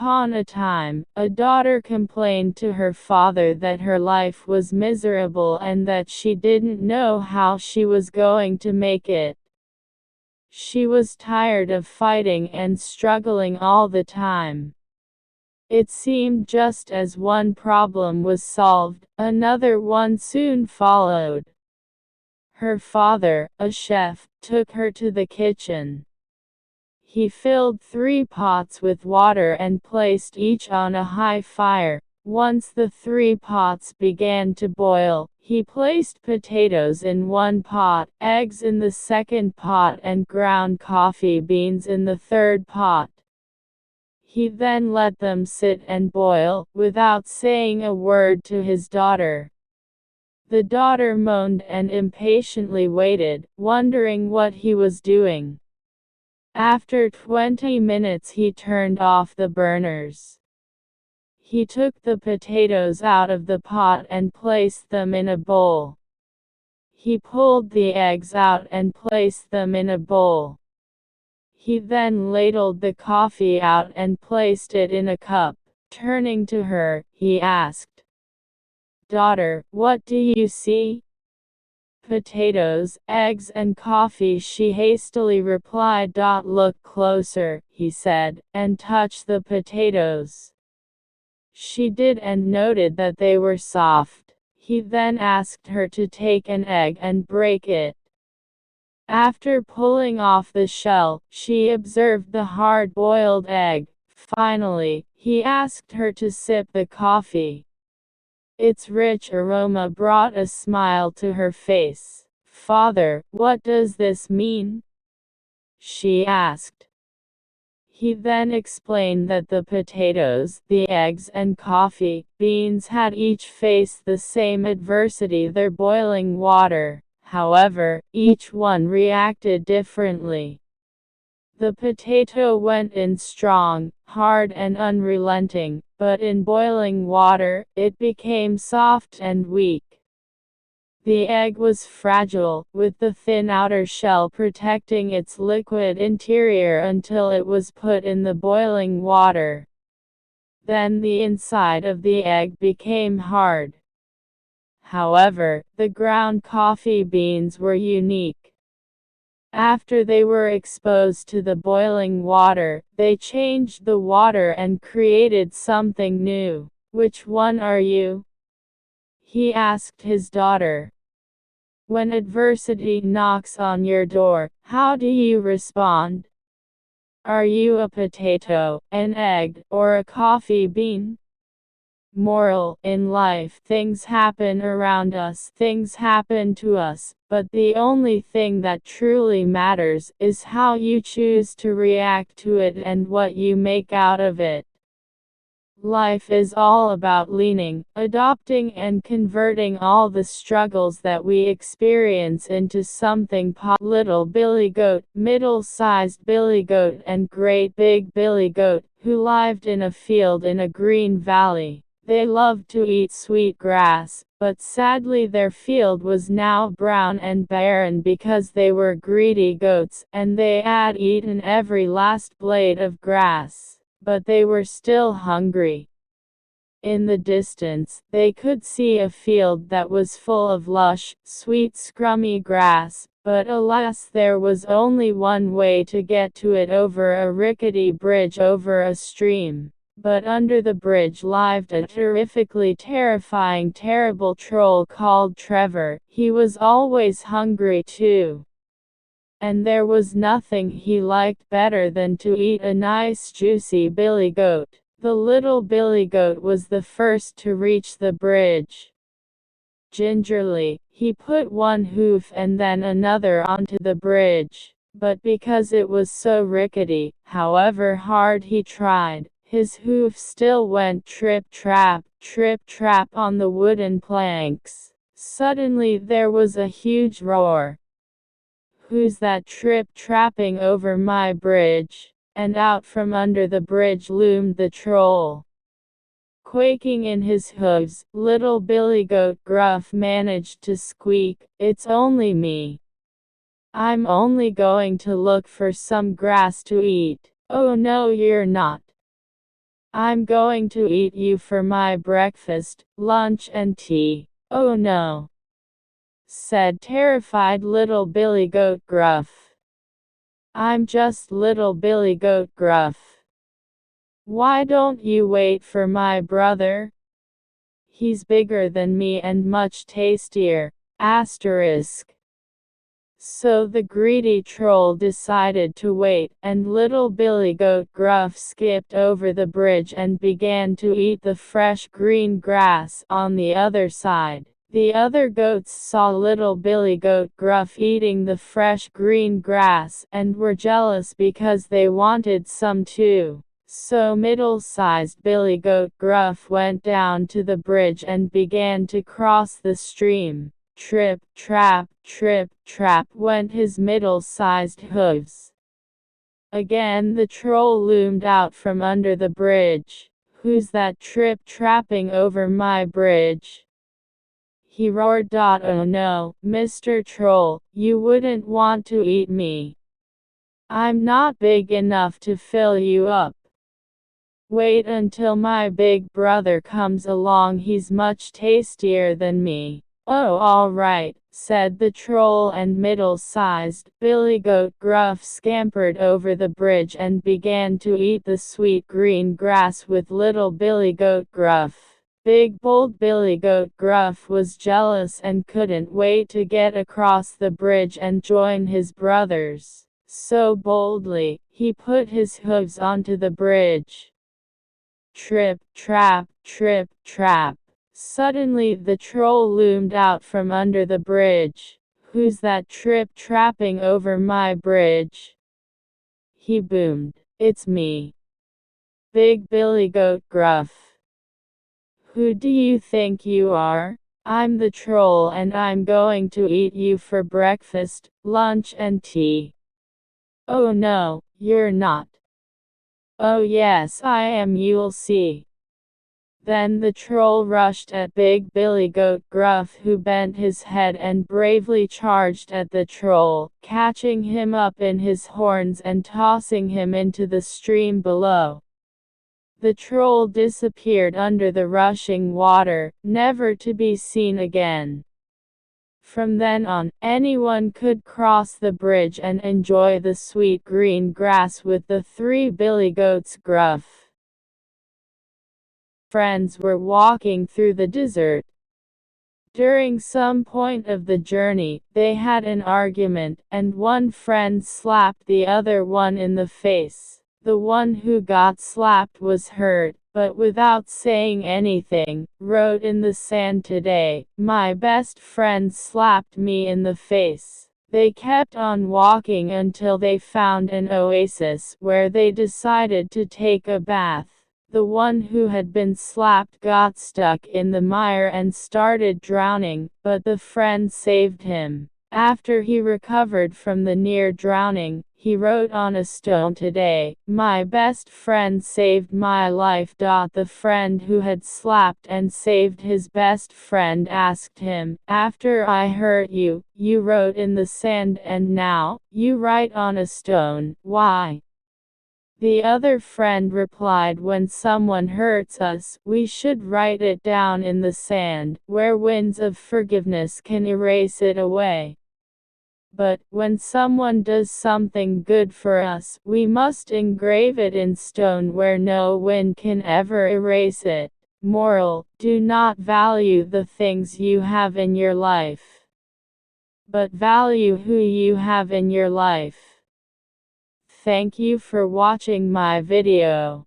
upon a time, a daughter complained to her father that her life was miserable and that she didn't know how she was going to make it. She was tired of fighting and struggling all the time. It seemed just as one problem was solved, another one soon followed. Her father, a chef, took her to the kitchen. He filled 3 pots with water and placed each on a high fire. Once the 3 pots began to boil, he placed potatoes in one pot, eggs in the second pot and ground coffee beans in the third pot. He then let them sit and boil, without saying a word to his daughter. The daughter moaned and impatiently waited, wondering what he was doing. After 20 minutes he turned off the burners. He took the potatoes out of the pot and placed them in a bowl. He pulled the eggs out and placed them in a bowl. He then ladled the coffee out and placed it in a cup. Turning to her, he asked, "Daughter, what do you see?" "Potatoes, eggs and coffee," she hastily replied. "Look closer," he said, and touched the potatoes. She did and noted that they were soft. He then asked her to take an egg and break it. After pulling off the shell, she observed the hard-boiled egg. Finally, he asked her to sip the coffee. Its rich aroma brought a smile to her face. "Father, what does this mean?" she asked. He then explained that the potatoes, the eggs and coffee beans had each faced the same adversity, their boiling water. However, each one reacted differently. The potato went in strong, hard and unrelenting, but in boiling water, it became soft and weak. The egg was fragile, with the thin outer shell protecting its liquid interior until it was put in the boiling water. Then the inside of the egg became hard. However, the ground coffee beans were unique. After they were exposed to the boiling water, they changed the water and created something new. "Which one are you?" he asked his daughter. "When adversity knocks on your door, how do you respond? Are you a potato, an egg, or a coffee bean?" Moral: in life, things happen around us, things happen to us, but the only thing that truly matters is how you choose to react to it and what you make out of it. Life is all about leaning, adopting and converting all the struggles that we experience into something positive. Little Billy Goat, Middle-Sized Billy Goat and Great Big Billy Goat, who lived in a field in a green valley. They loved to eat sweet grass, but sadly their field was now brown and barren because they were greedy goats, and they had eaten every last blade of grass. But they were still hungry. In the distance, they could see a field that was full of lush, sweet scrummy grass, but alas, there was only one way to get to it, over a rickety bridge over a stream. But under the bridge lived a terrifically terrifying terrible troll called Trevor. He was always hungry too. And there was nothing he liked better than to eat a nice juicy billy goat. The little billy goat was the first to reach the bridge. Gingerly, he put one hoof and then another onto the bridge. But because it was so rickety, however hard he tried, his hoof still went trip-trap on the wooden planks. Suddenly there was a huge roar. "Who's that trip-trapping over my bridge?" And out from under the bridge loomed the troll. Quaking in his hooves, little Billy Goat Gruff managed to squeak, "It's only me. I'm only going to look for some grass to eat." "Oh no, you're not. I'm going to eat you for my breakfast, lunch and tea. Oh no, said terrified little Billy Goat Gruff. I'm just little Billy Goat Gruff. Why don't you wait for my brother? He's bigger than me and much tastier. Asterisk. So the greedy troll decided to wait, and little Billy Goat Gruff skipped over the bridge and began to eat the fresh green grass on the other side. The other goats saw little Billy Goat Gruff eating the fresh green grass and were jealous because they wanted some too. So middle-sized Billy Goat Gruff went down to the bridge and began to cross the stream. Trip, trap, went his middle-sized hooves. Again the troll loomed out from under the bridge. Who's that trip-trapping over my bridge? He roared. Oh no, Mr. Troll, you wouldn't want to eat me. I'm not big enough to fill you up. Wait until my big brother comes along, he's much tastier than me. Oh, all right, said the troll, and middle-sized Billy Goat Gruff scampered over the bridge and began to eat the sweet green grass with little Billy Goat Gruff. Big bold Billy Goat Gruff was jealous and couldn't wait to get across the bridge and join his brothers. So boldly, he put his hooves onto the bridge. Trip, trap, trap. Suddenly the troll loomed out from under the bridge. Who's that trip-trapping over my bridge? He boomed. It's me, Big Billy Goat Gruff. Who do you think you are? I'm the troll, and I'm going to eat you for breakfast, lunch and tea. Oh no, you're not. Oh yes, I am, you'll see. Then the troll rushed at Big Billy Goat Gruff, who bent his head and bravely charged at the troll, catching him up in his horns and tossing him into the stream below. The troll disappeared under the rushing water, never to be seen again. From then on, anyone could cross the bridge and enjoy the sweet green grass with the three Billy Goats Gruff. Friends were walking through the desert. During some point of the journey, they had an argument, and one friend slapped the other one in the face. The one who got slapped was hurt, but without saying anything, wrote in the sand, "Today, my best friend slapped me in the face." They kept on walking until they found an oasis where they decided to take a bath. The one who had been slapped got stuck in the mire and started drowning, but the friend saved him. After he recovered from the near drowning, he wrote on a stone, "Today, my best friend saved my life." The friend who had slapped and saved his best friend asked him, "After I hurt you, you wrote in the sand, and now, you write on a stone, why?" The other friend replied, "When someone hurts us, we should write it down in the sand, where winds of forgiveness can erase it away. But, when someone does something good for us, we must engrave it in stone where no wind can ever erase it." Moral: do not value the things you have in your life, but value who you have in your life. Thank you for watching my video.